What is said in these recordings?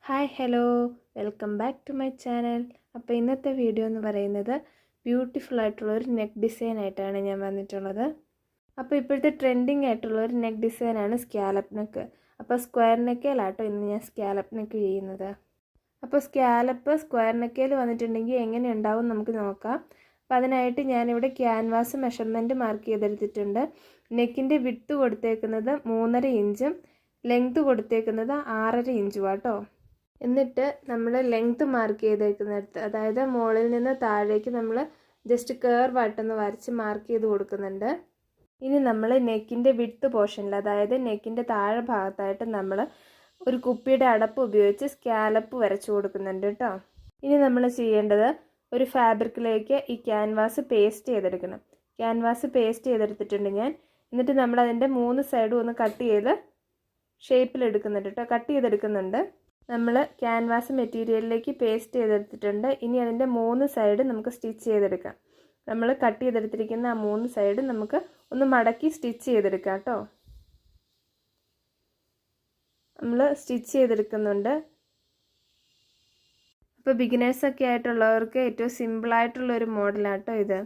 Hi hello welcome back to my channel. അപ്പോൾ ഇന്നത്തെ video എന്ന് പറയുന്നത് ബ്യൂട്ടിഫുൾ ആയിട്ടുള്ളൊരു നെക്ക് ഡിസൈൻ ആയിട്ടാണ് ഞാൻ വന്നിട്ടുള്ളത്. അപ്പോൾ ഇപ്പോഴത്തെ ട്രെൻഡിങ് ആയിട്ടുള്ളൊരു നെക്ക് ഡിസൈനാണ് സ്കാലപ്പ് നെക്ക്. അപ്പോൾ സ്ക്വയർ നെക്കയിലാട്ടോ ഇന്ന് ഞാൻ സ്കാലപ്പ് നെക്ക് ചെയ്യുന്നത്. അപ്പോൾ സ്കാലപ്പ് സ്ക്വയർ നെക്കയിൽ വന്നിട്ടുണ്ടെങ്കിൽ എങ്ങനെ ഉണ്ടാവും നമുക്ക് നോക്കാം. അപ്പോൾ അതിനായിട്ട് ഞാനിവിടെ ക്യാൻവാസ് മെഷർമെൻറ്റ് മാർക്ക് ചെയ്തെടുത്തിട്ടുണ്ട്. നെക്കിൻ്റെ വിഡ്ത്ത് കൊടുത്തേക്കുന്നത് 3.5 ഇഞ്ചും ലെങ്ത് കൊടുത്തേക്കുന്നത് 6.5 ഇഞ്ചും ആട്ടോ. എന്നിട്ട് നമ്മൾ ലെങ്ത് മാർക്ക് ചെയ്തേക്കുന്നിടത്ത്, അതായത് മുകളിൽ നിന്ന് താഴേക്ക് നമ്മൾ ജസ്റ്റ് കേർവായിട്ടൊന്ന് വരച്ച് മാർക്ക് ചെയ്ത് കൊടുക്കുന്നുണ്ട്. ഇനി നമ്മൾ നെക്കിൻ്റെ വിഡ്ത്ത് പോർഷനിൽ, അതായത് നെക്കിൻ്റെ താഴെ ഭാഗത്തായിട്ട് നമ്മൾ ഒരു കുപ്പിയുടെ അടപ്പ് ഉപയോഗിച്ച് സ്കാലപ്പ് വരച്ചു കൊടുക്കുന്നുണ്ട് കേട്ടോ. ഇനി നമ്മൾ ചെയ്യേണ്ടത് ഒരു ഫാബ്രിക്കിലേക്ക് ഈ ക്യാൻവാസ് പേസ്റ്റ് ചെയ്തെടുക്കണം. ക്യാൻവാസ് പേസ്റ്റ് ചെയ്തെടുത്തിട്ടുണ്ട് ഞാൻ. എന്നിട്ട് നമ്മൾ അതിൻ്റെ 3 സൈഡും ഒന്ന് കട്ട് ചെയ്ത് ഷേപ്പിലെടുക്കുന്നുണ്ട് കേട്ടോ, കട്ട് ചെയ്തെടുക്കുന്നുണ്ട്. നമ്മൾ ക്യാൻവാസ് മെറ്റീരിയലിലേക്ക് പേസ്റ്റ് ചെയ്തെടുത്തിട്ടുണ്ട്. ഇനി അതിൻ്റെ 3 സൈഡ് നമുക്ക് സ്റ്റിച്ച് ചെയ്തെടുക്കാം. നമ്മൾ കട്ട് ചെയ്തെടുത്തിരിക്കുന്ന ആ 3 സൈഡ് നമുക്ക് ഒന്ന് മടക്കി സ്റ്റിച്ച് ചെയ്തെടുക്കാം കേട്ടോ. നമ്മൾ സ്റ്റിച്ച് ചെയ്തെടുക്കുന്നുണ്ട്. അപ്പോൾ ബിഗിനേഴ്സൊക്കെ ആയിട്ടുള്ളവർക്ക് ഏറ്റവും സിമ്പിളായിട്ടുള്ളൊരു മോഡലാട്ടോ ഇത്.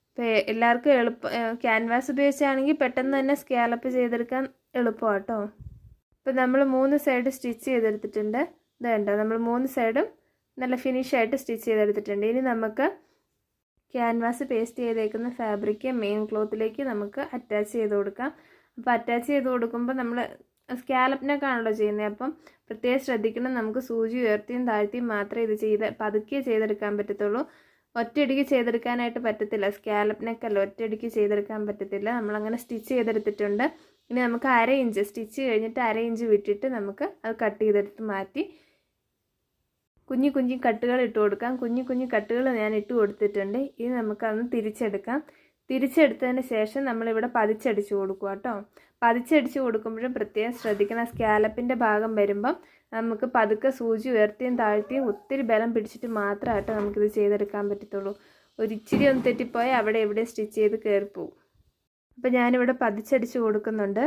അപ്പോൾ എല്ലാവർക്കും ക്യാൻവാസ് ഉപയോഗിച്ചാണെങ്കിൽ പെട്ടെന്ന് തന്നെ സ്കാലപ്പ് ചെയ്തെടുക്കാൻ എളുപ്പമാട്ടോ. ഇപ്പോൾ നമ്മൾ 3 സൈഡ് സ്റ്റിച്ച് ചെയ്തെടുത്തിട്ടുണ്ട്. ഇത് കണ്ടോ, നമ്മൾ 3 സൈഡും നല്ല ഫിനിഷായിട്ട് സ്റ്റിച്ച് ചെയ്തെടുത്തിട്ടുണ്ട്. ഇനി നമുക്ക് ക്യാൻവാസ് പേസ്റ്റ് ചെയ്തേക്കുന്ന ഫാബ്രിക് മെയിൻ ക്ലോത്തിലേക്ക് നമുക്ക് അറ്റാച്ച് ചെയ്ത് കൊടുക്കാം. അപ്പോൾ അറ്റാച്ച് ചെയ്ത് കൊടുക്കുമ്പോൾ നമ്മൾ സ്കാലപ്പിനൊക്കെയാണല്ലോ ചെയ്യുന്നത്. അപ്പം പ്രത്യേകം ശ്രദ്ധിക്കണം, നമുക്ക് സൂചി ഉയർത്തിയും താഴ്ത്തിയും മാത്രമേ ഇത് പതുക്കെ ചെയ്തെടുക്കാൻ പറ്റത്തുള്ളൂ. ഒറ്റയടിക്ക് ചെയ്തെടുക്കാനായിട്ട് പറ്റത്തില്ല. സ്കാലപ്പിനൊക്കെയല്ല ഒറ്റയടിക്ക് ചെയ്തെടുക്കാൻ പറ്റത്തില്ല. നമ്മളങ്ങനെ സ്റ്റിച്ച് ചെയ്തെടുത്തിട്ടുണ്ട്. ഇനി നമുക്ക് 1/2 ഇഞ്ച് സ്റ്റിച്ച് കഴിഞ്ഞിട്ട് 1/2 ഇഞ്ച് വിട്ടിട്ട് നമുക്ക് അത് കട്ട് ചെയ്തെടുത്ത് മാറ്റി കുഞ്ഞു കുഞ്ഞു കട്ടുകൾ ഇട്ട് കൊടുക്കാം. കുഞ്ഞു കട്ടുകൾ ഞാൻ ഇട്ട് കൊടുത്തിട്ടുണ്ട്. ഇനി നമുക്കതൊന്ന് തിരിച്ചെടുക്കാം. തിരിച്ചെടുത്തതിന് ശേഷം നമ്മളിവിടെ പതിച്ചടിച്ച് കൊടുക്കുക കേട്ടോ. പതിച്ചടിച്ച് കൊടുക്കുമ്പോഴും പ്രത്യേകം ശ്രദ്ധിക്കണം. സ്കാലപ്പിൻ്റെ ഭാഗം വരുമ്പം നമുക്ക് പതുക്കെ സൂചി ഉയർത്തിയും താഴ്ത്തിയും ഒത്തിരി ബലം പിടിച്ചിട്ട് മാത്രമായിട്ട് നമുക്കിത് ചെയ്തെടുക്കാൻ പറ്റത്തുള്ളൂ. ഒരിച്ചിരി ഒന്ന് തെറ്റിപ്പോയാൽ അവിടെ എവിടെ സ്റ്റിച്ച് ചെയ്ത് കയറിപ്പോവും. അപ്പോൾ ഞാനിവിടെ പതിച്ചടിച്ച് കൊടുക്കുന്നുണ്ട്.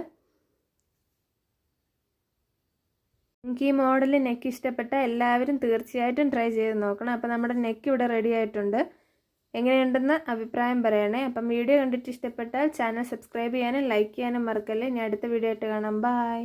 എനിക്ക് ഈ മോഡൽ നെക്ക് ഇഷ്ടപ്പെട്ട എല്ലാവരും തീർച്ചയായിട്ടും ട്രൈ ചെയ്ത് നോക്കണം. അപ്പോൾ നമ്മുടെ നെക്ക് ഇവിടെ റെഡി ആയിട്ടുണ്ട്. എങ്ങനെയുണ്ടെന്ന് അഭിപ്രായം പറയണേ. അപ്പം വീഡിയോ കണ്ടിട്ട് ഇഷ്ടപ്പെട്ടാൽ ചാനൽ സബ്സ്ക്രൈബ് ചെയ്യാനും ലൈക്ക് ചെയ്യാനും മറക്കല്ലേ. ഞാൻ അടുത്ത വീഡിയോ ആയിട്ട് കാണാം. ബൈ.